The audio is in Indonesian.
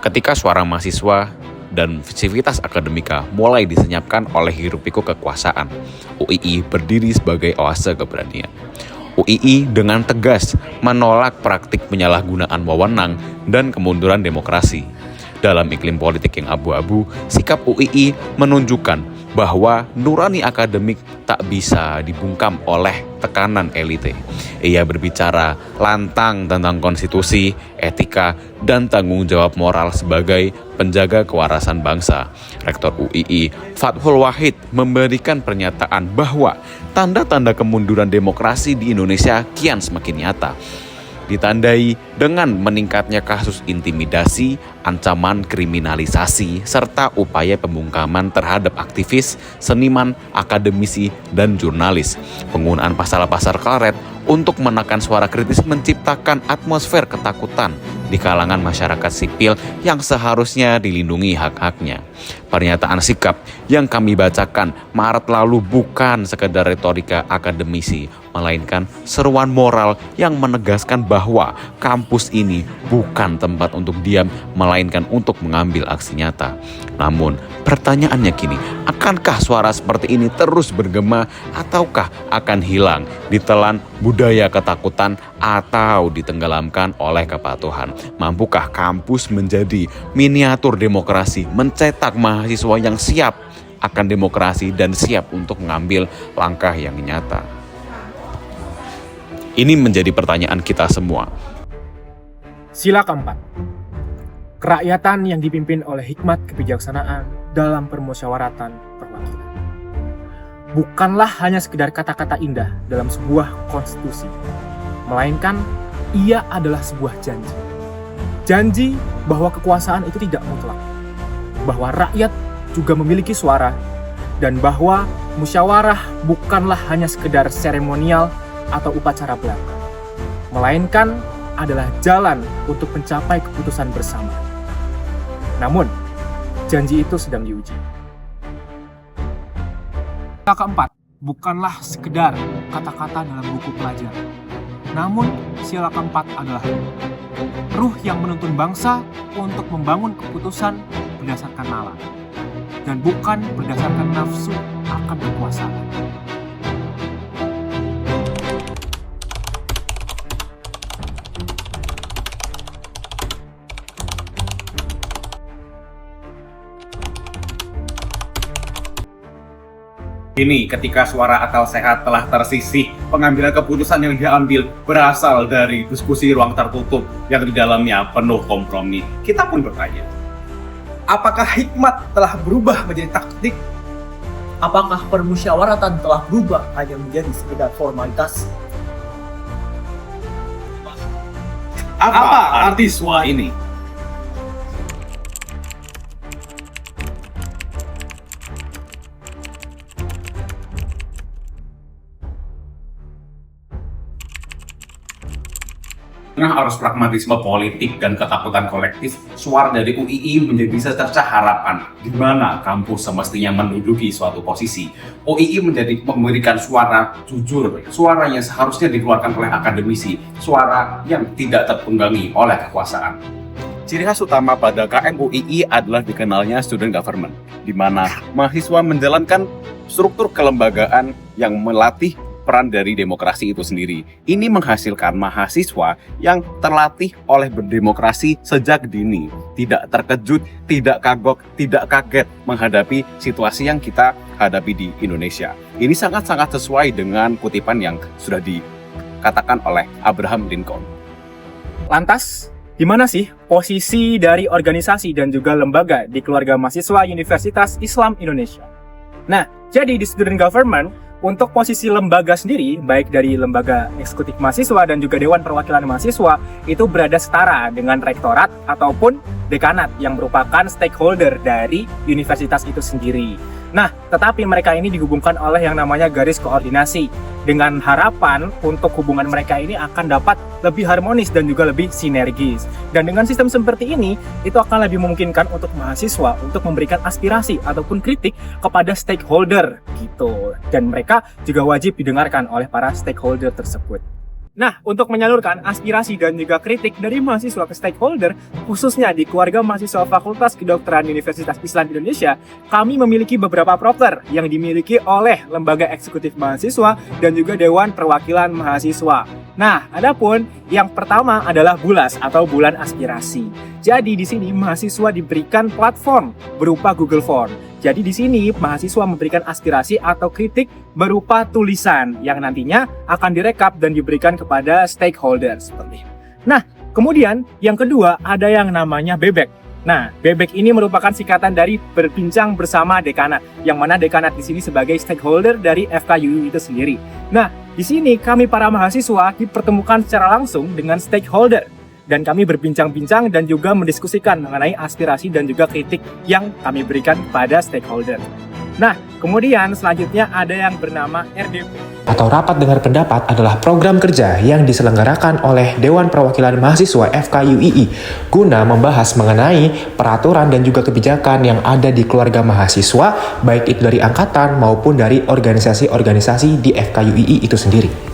Ketika suara mahasiswa dan civitas akademika mulai disenyapkan oleh hiruk-pikuk kekuasaan, UII berdiri sebagai oase keberanian. UII dengan tegas menolak praktik penyalahgunaan wewenang dan kemunduran demokrasi. Dalam iklim politik yang abu-abu, sikap UII menunjukkan bahwa nurani akademik tak bisa dibungkam oleh tekanan elite. Ia berbicara lantang tentang konstitusi, etika, dan tanggung jawab moral sebagai penjaga kewarasan bangsa. Rektor UII, Fathul Wahid, memberikan pernyataan bahwa tanda-tanda kemunduran demokrasi di Indonesia kian semakin nyata, ditandai dengan meningkatnya kasus intimidasi, ancaman kriminalisasi, serta upaya pembungkaman terhadap aktivis, seniman, akademisi, dan jurnalis. Penggunaan pasal-pasal karet untuk menekan suara kritis menciptakan atmosfer ketakutan di kalangan masyarakat sipil yang seharusnya dilindungi hak-haknya. Pernyataan sikap yang kami bacakan Maret lalu bukan sekedar retorika akademisi, melainkan seruan moral yang menegaskan bahwa kampus ini bukan tempat untuk diam, melainkan untuk mengambil aksi nyata. Namun, pertanyaannya kini, akankah suara seperti ini terus bergema ataukah akan hilang ditelan budaya ketakutan atau ditenggelamkan oleh kepatuhan? Mampukah kampus menjadi miniatur demokrasi, mencetak mahasiswa yang siap akan demokrasi dan siap untuk mengambil langkah yang nyata? Ini menjadi pertanyaan kita semua. Sila keempat, kerakyatan yang dipimpin oleh hikmat kebijaksanaan dalam permusyawaratan perwakilan. Bukanlah hanya sekedar kata-kata indah dalam sebuah konstitusi, melainkan ia adalah sebuah janji. Janji bahwa kekuasaan itu tidak mutlak, bahwa rakyat juga memiliki suara, dan bahwa musyawarah bukanlah hanya sekedar seremonial atau upacara belaka, melainkan adalah jalan untuk mencapai keputusan bersama. Namun, janji itu sedang diuji. Sila keempat bukanlah sekedar kata-kata dalam buku pelajaran. Namun, sila keempat adalah ruh yang menuntun bangsa untuk membangun keputusan berdasarkan nalar dan bukan berdasarkan nafsu akan kekuasaan. Ini ketika suara akal sehat telah tersisih, pengambilan keputusan yang diambil berasal dari diskusi ruang tertutup yang di dalamnya penuh kompromi. Kita pun bertanya, apakah hikmat telah berubah menjadi taktik? Apakah permusyawaratan telah berubah hanya menjadi sekedar formalitas? Apa arti semua ini? Tengah arus pragmatisme politik dan ketakutan kolektif, suara dari UII menjadi secercah harapan di mana kampus semestinya menduduki suatu posisi. UII memberikan suara jujur, suara yang seharusnya dikeluarkan oleh akademisi, suara yang tidak tertunggangi oleh kekuasaan. Ciri khas utama pada KM UII adalah dikenalnya student government, di mana mahasiswa menjalankan struktur kelembagaan yang melatih peran dari demokrasi itu sendiri. Ini menghasilkan mahasiswa yang terlatih oleh berdemokrasi sejak dini, tidak terkejut, tidak kagok, tidak kaget menghadapi situasi yang kita hadapi di Indonesia. Ini sangat-sangat sesuai dengan kutipan yang sudah dikatakan oleh Abraham Lincoln. Lantas, di mana sih posisi dari organisasi dan juga lembaga di keluarga mahasiswa Universitas Islam Indonesia? Nah, jadi di student government, untuk posisi lembaga sendiri, baik dari lembaga eksekutif mahasiswa dan juga Dewan Perwakilan Mahasiswa, itu berada setara dengan rektorat ataupun dekanat yang merupakan stakeholder dari universitas itu sendiri. Nah, tetapi mereka ini dihubungkan oleh yang namanya garis koordinasi, dengan harapan untuk hubungan mereka ini akan dapat lebih harmonis dan juga lebih sinergis. Dan dengan sistem seperti ini, itu akan lebih memungkinkan untuk mahasiswa untuk memberikan aspirasi ataupun kritik kepada stakeholder gitu. Dan mereka juga wajib didengarkan oleh para stakeholder tersebut. Nah, untuk menyalurkan aspirasi dan juga kritik dari mahasiswa ke stakeholder, khususnya di keluarga mahasiswa Fakultas Kedokteran Universitas Islam Indonesia, kami memiliki beberapa proker yang dimiliki oleh Lembaga Eksekutif Mahasiswa dan juga Dewan Perwakilan Mahasiswa. Nah, adapun yang pertama adalah BULAS atau Bulan Aspirasi. Jadi di sini mahasiswa diberikan platform berupa Google Form. Jadi di sini mahasiswa memberikan aspirasi atau kritik berupa tulisan yang nantinya akan direkap dan diberikan kepada stakeholder seperti ini. Nah, kemudian yang kedua ada yang namanya Bebek. Nah, Bebek ini merupakan singkatan dari berbincang bersama dekanat, yang mana dekanat di sini sebagai stakeholder dari FKUI itu sendiri. Nah, di sini kami para mahasiswa dipertemukan secara langsung dengan stakeholder. Dan kami berbincang-bincang dan juga mendiskusikan mengenai aspirasi dan juga kritik yang kami berikan kepada stakeholder. Nah, kemudian selanjutnya ada yang bernama RDP. Atau Rapat Dengar Pendapat adalah program kerja yang diselenggarakan oleh Dewan Perwakilan Mahasiswa FKUII guna membahas mengenai peraturan dan juga kebijakan yang ada di keluarga mahasiswa, baik itu dari angkatan maupun dari organisasi-organisasi di FKUII itu sendiri.